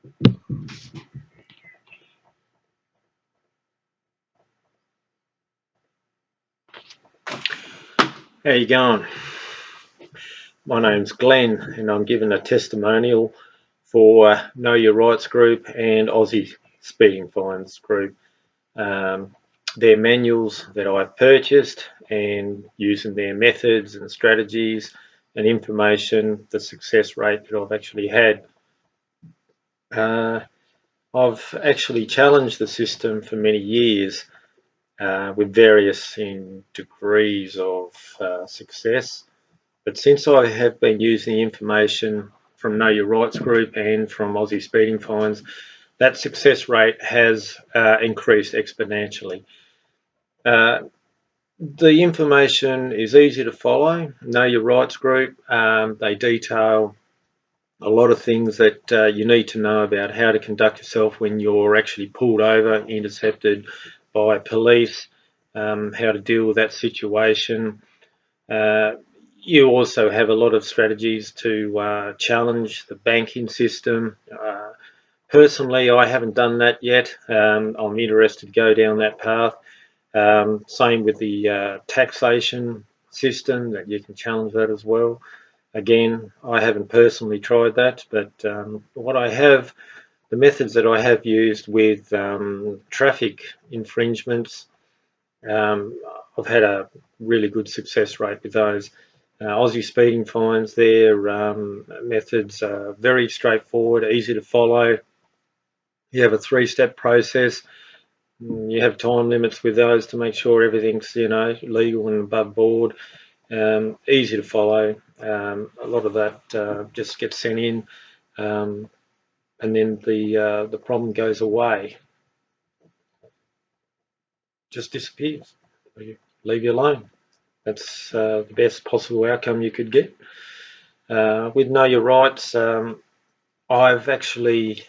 How you going? My name's Glen and I'm giving a testimonial for Know Your Rights Group and Aussie Speeding Fines Group. They're manuals that I've purchased, and using their methods and strategies and information, the success rate that I've actually had. I've actually challenged the system for many years with various degrees of success. But since I have been using the information from Know Your Rights Group and from Aussie Speeding Fines, that success rate has increased exponentially. The information is easy to follow. Know Your Rights Group, they detail a lot of things that you need to know about how to conduct yourself when you're actually pulled over, intercepted by police, how to deal with that situation. You also have a lot of strategies to challenge the banking system. Personally, I haven't done that yet. I'm interested to go down that path. Same with the taxation system, that you can challenge that as well. Again, I haven't personally tried that, but what I have, the methods that I have used with traffic infringements, I've had a really good success rate with those. Aussie Speeding Fines, their methods are very straightforward, easy to follow. You have a three-step process. You have time limits with those to make sure everything's legal and above board. Easy to follow. A lot of that just gets sent in, and then the problem goes away, just disappears. Leave you alone. That's the best possible outcome you could get. With Know Your Rights, I've actually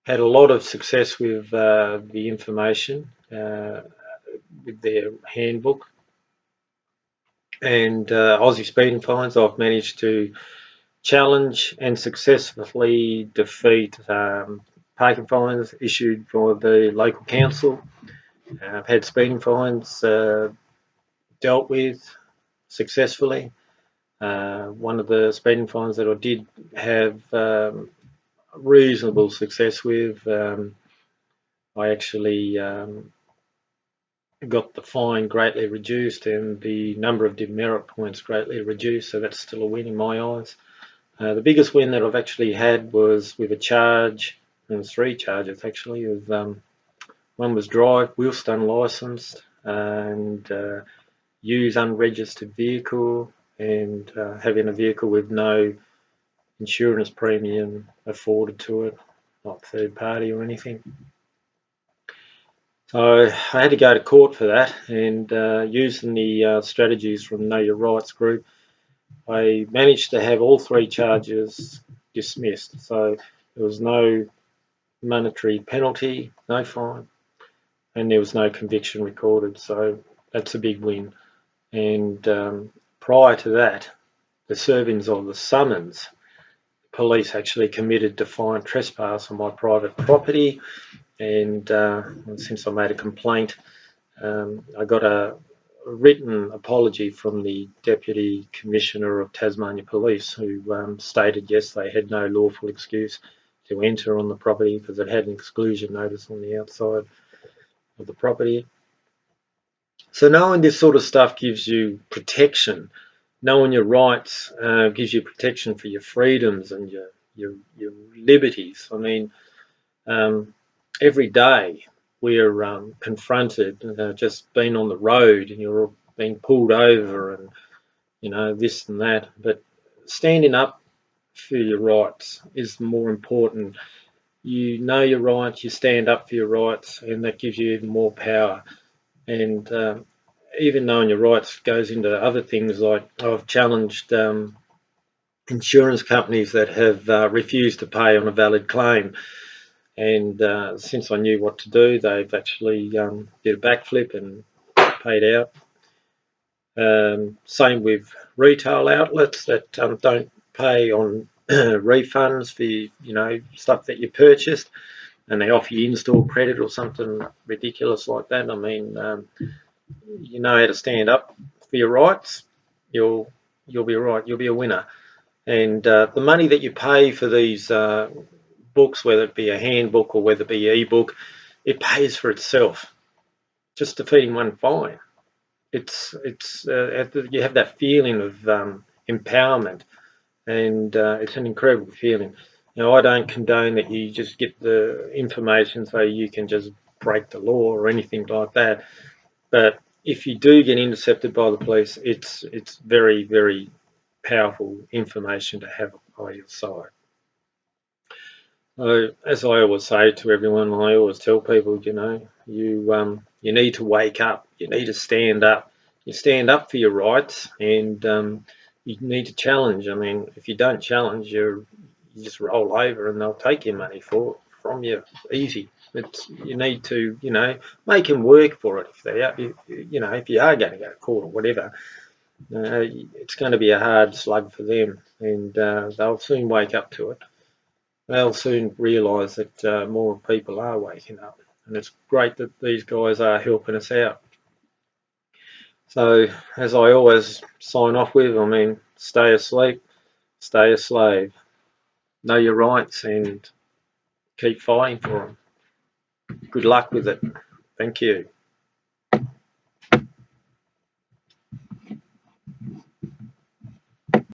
had a lot of success with the information, with their handbook. And Aussie Speeding Fines, I've managed to challenge and successfully defeat parking fines issued for the local council. I've had speeding fines dealt with successfully. One of the speeding fines that I did have reasonable success with, I actually got the fine greatly reduced and the number of demerit points greatly reduced, so that's still a win in my eyes. The biggest win that I've actually had was with a charge, and three charges actually. One was drive whilst unlicensed, and use unregistered vehicle, and having a vehicle with no insurance premium afforded to it, not third party or anything. So I had to go to court for that, and using the strategies from Know Your Rights Group, I managed to have all three charges dismissed. So there was no monetary penalty, no fine, and there was no conviction recorded. So that's a big win. And prior to that, the servings of the summons, police actually committed defiant trespass on my private property. And since I made a complaint, I got a written apology from the Deputy Commissioner of Tasmania Police, who stated yes, they had no lawful excuse to enter on the property because it had an exclusion notice on the outside of the property. So knowing this sort of stuff gives you protection. Knowing your rights gives you protection for your freedoms and your liberties. I mean, every day we're confronted, just being on the road and you're being pulled over and this and that, but standing up for your rights is more important. You know your rights, you stand up for your rights, and that gives you even more power. And even knowing your rights goes into other things, like I've challenged insurance companies that have refused to pay on a valid claim. And since I knew what to do, they've actually did a backflip and paid out. Same with retail outlets that don't pay on refunds for stuff that you purchased, and they offer you in-store credit or something ridiculous like that. I mean, you know how to stand up for your rights, you'll be right. You'll be a winner. And the money that you pay for these books, whether it be a handbook or whether it be an ebook, it pays for itself. Just defeating one fine. It's you have that feeling of empowerment, and it's an incredible feeling. I don't condone that you just get the information so you can just break the law or anything like that. But if you do get intercepted by the police, it's very, very powerful information to have by your side. So, as I always say to everyone, I always tell people, you need to wake up. You need to stand up. You stand up for your rights, and you need to challenge. I mean, if you don't challenge, you just roll over, and they'll take your money from you easy. You need to, make them work for it. If they are, if you are going to go to court or whatever, it's going to be a hard slug for them, and they'll soon wake up to it. They'll soon realise that more people are waking up, and it's great that these guys are helping us out. So, as I always sign off with, I mean, stay asleep, stay a slave, know your rights, and keep fighting for them. Good luck with it. Thank you.